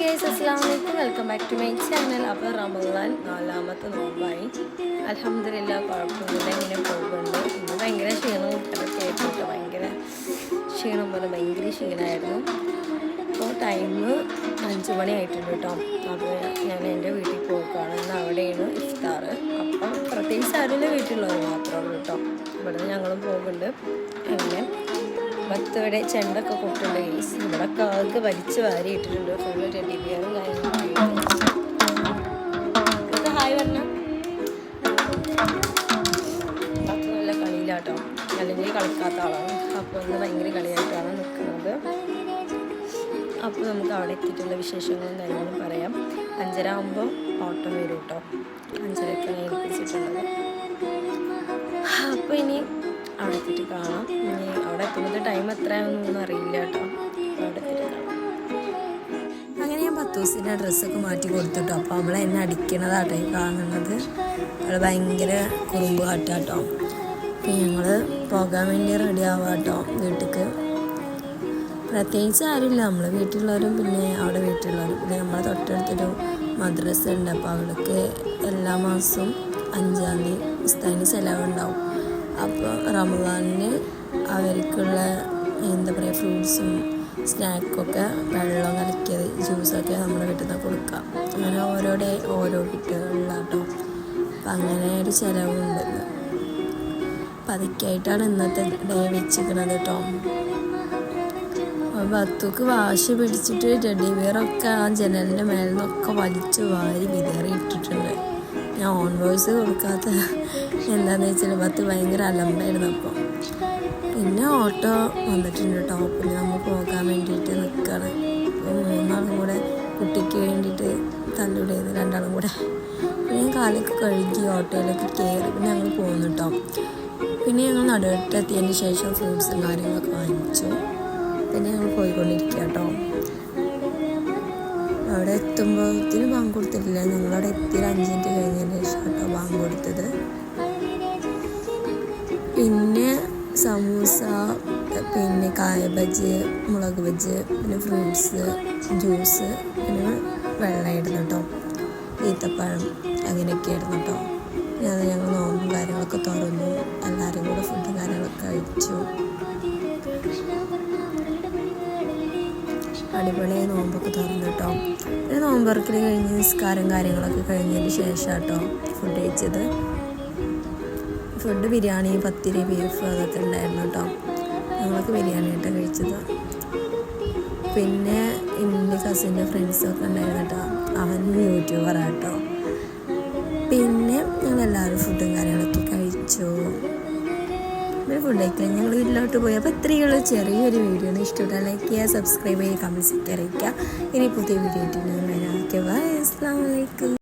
Guys, അസ്സലാമലൈക്കും. Welcome back to my channel. അപ്പോൾ റമദാൻ 4ാമത്തെ നോമ്പായി. അൽഹംദുലില്ലാ, കുഴപ്പമൊന്നുമില്ല, ഇങ്ങനെ പോകുന്നുണ്ട്. ഇന്ന് ഭയങ്കര ക്ഷീണം കുട്ടികളൊക്കെ ആയിട്ടുണ്ട്. ഭയങ്കര ക്ഷീണം പോലെ ഭയങ്കര ക്ഷീണമായിരുന്നു. അപ്പോൾ ടൈം 5 മണി ആയിട്ടുണ്ട് കേട്ടോ. അപ്പോൾ ഞാൻ എൻ്റെ വീട്ടിൽ പോവുകയാണ്. ഇന്ന് അവിടെയാണ് ഇഫ്താർ. അപ്പം പ്രത്യേകിച്ച് ആരുടെ വീട്ടിലുള്ളവർ മാത്രമേ ഉള്ളൂ കേട്ടോ. ഇവിടെ ഞങ്ങളും പോകുന്നുണ്ട്. അങ്ങനെ ഭക്തയുടെ ചെണ്ടൊക്കെ കൊട്ടുണ്ട്. ഇവിടെ കാക്ക് വലിച്ചു വാരി ഇട്ടിട്ടുണ്ട്. ഫുള്ള് ടെഡി ബിയറും കാര്യങ്ങളും. ഹായ് പറഞ്ഞ ഭക്ത നല്ല കളിയിലാട്ടോ, അല്ലെങ്കിൽ കളിക്കാത്ത ആളാണ്. അപ്പോൾ ഒന്ന് ഭയങ്കര കളിയായിട്ടാണ് നിൽക്കുന്നത്. അപ്പോൾ നമുക്ക് അവിടെ എത്തിയിട്ടുള്ള വിശേഷങ്ങളും കാര്യങ്ങളും പറയാം. 5:30 ആകുമ്പോൾ ഓട്ടം വരും കേട്ടോ. 5:30ക്കാണ് ഏൽപ്പിച്ചിട്ടുള്ളത്. അപ്പോൾ ഇനി അവിടെ എത്തിയിട്ട് കാണാം. ഇനി അവിടെ എത്തുന്നത് ടൈം എത്രയാണെന്നൊന്നും അറിയില്ല കേട്ടോ. അവിടെ എത്തിയിട്ട് കാണാം. അങ്ങനെ ഞാൻ 10 ദിവസത്തിൻ്റെ ഡ്രസ്സൊക്കെ മാറ്റി കൊടുത്തിട്ടോ. അപ്പോൾ അവളെ എന്നെ അടിക്കണതാട്ടോ ഈ കാണുന്നത്. അവൾ ഭയങ്കര കുറുമ്പ് കാട്ടാട്ടോ. അപ്പോൾ ഞങ്ങൾ പോകാൻ വേണ്ടി റെഡി ആവാം കേട്ടോ വീട്ടിലേക്ക്. പ്രത്യേകിച്ച് ആരുമില്ല, നമ്മൾ വീട്ടിലുള്ളവരും പിന്നെ അവിടെ വീട്ടിലുള്ളവരും പിന്നെ നമ്മളെ തൊട്ടടുത്തൊരു മദ്രസ ഉണ്ട്. അപ്പോൾ അവൾക്ക് എല്ലാ മാസവും 5-ാം തീയതി ഉസ്താദിന് ചിലവുണ്ടാവും. അപ്പോൾ റമദാനിന് അവർക്കുള്ള എന്താ പറയുക ഫ്രൂട്ട്സും സ്നാക്കൊക്കെ വെള്ളം കലക്കിയത് ജ്യൂസൊക്കെ നമ്മുടെ വീട്ടിൽ നിന്ന് കൊടുക്കാം. അങ്ങനെ ഓരോ കുട്ടികളിലാട്ടോ. അപ്പം അങ്ങനെ ഒരു ചിലവുണ്ട്. അപ്പം അതൊക്കെയായിട്ടാണ് ഇന്നത്തെ ഡേ വെച്ചിരിക്കുന്നത് കേട്ടോ. ഭക്തക്ക് വാശി പിടിച്ചിട്ട് ടെഡി ബിയറൊക്കെ ആ ജനലിൻ്റെ മേലിൽ നിന്നൊക്കെ വലിച്ചു വാരി വിതറി ഇട്ടിട്ടുണ്ട്. ഞാൻ ഓൺ വോയിസ് കൊടുക്കാത്ത എന്താണെന്ന് വെച്ചാൽ ഭക്ത് ഭയങ്കര അലമ്പായിരുന്നു. അപ്പോൾ പിന്നെ ഓട്ടോ വന്നിട്ടുണ്ട് കേട്ടോ. പിന്നെ നമ്മൾ പോകാൻ വേണ്ടിയിട്ട് നിൽക്കുകയാണ്. അപ്പോൾ 3 കൂടെ കുട്ടിക്ക് വേണ്ടിയിട്ട് തല്ലുടേത് 2 കൂടെ. പിന്നെ ഞാൻ കാലൊക്കെ കഴുകി ഓട്ടോയിലൊക്കെ കയറി പിന്നെ ഞങ്ങൾ പോകുന്നു കേട്ടോ. പിന്നെ ഞങ്ങൾ നടുവെട്ടെത്തിയതിന് ശേഷം ഫ്രൂട്ട്സും കാര്യങ്ങളൊക്കെ വാങ്ങിച്ചു. പിന്നെ ഞങ്ങൾ പോയിക്കൊണ്ടിരിക്കുക കേട്ടോ. അവിടെ എത്തുമ്പോഴത്തേന് ബാങ്ക് കൊടുത്തിട്ടില്ല. ഞങ്ങളവിടെ എത്തി 5 മിനിറ്റ് കഴിഞ്ഞതിന് ശേഷം കേട്ടോ ബാങ്ക് കൊടുത്തത്. പിന്നെ സമൂസ, പിന്നെ കായ ബജ്ജി, മുളക് ബജ്ജി, പിന്നെ ഫ്രൂട്ട്സ്, ജ്യൂസ്, പിന്നെ വെള്ളമായിരുന്നു കേട്ടോ, ഈത്തപ്പഴം, അങ്ങനെയൊക്കെയായിരുന്നു കേട്ടോ. ഞാൻ ഞങ്ങൾ നോമ്പും കാര്യങ്ങളൊക്കെ തുറന്നു. എല്ലാവരും കൂടെ ഫുഡും കാര്യങ്ങളൊക്കെ കഴിച്ചു. അടിപൊളി നോമ്പൊക്കെ തുറന്നു കേട്ടോ. പിന്നെ നോമ്പുറക്കൽ കഴിഞ്ഞ് നിസ്കാരം കാര്യങ്ങളൊക്കെ കഴിഞ്ഞതിന് ശേഷം കേട്ടോ ഫുഡ് കഴിച്ചത്. ഫുഡ് ബിരിയാണി, പത്തിരി, ബീഫ് അതൊക്കെ ഉണ്ടായിരുന്നു കേട്ടോ. ഞങ്ങളൊക്കെ ബിരിയാണി ആയിട്ടോ കഴിച്ചത്. പിന്നെ എൻ്റെ കസിൻ്റെ ഫ്രണ്ട്സൊക്കെ ഉണ്ടായിരുന്നു കേട്ടോ. അവൻ യൂട്യൂബറാട്ടോ. പിന്നെ ഞങ്ങളെല്ലാവരും ഫുഡും കാര്യങ്ങളൊക്കെ കഴിച്ചു. പിന്നെ ഫുഡ് കഴിക്കാൻ ഞങ്ങൾ വീട്ടിലോട്ട് പോയി. അപ്പോൾ ഇത്രയുള്ള ചെറിയൊരു വീഡിയോ ആണ്. ഇഷ്ടപ്പെട്ടാൽ ലൈക്ക് ചെയ്യുക, സബ്സ്ക്രൈബ് ചെയ്യുക, കമൻസ് ഒക്കെ അറിയിക്കുക. ഇനി പുതിയ വീഡിയോ ആയിട്ട് ഞാൻ വരാം. ഓക്കെ, ബൈ, അസ്സലാമു അലൈക്കും.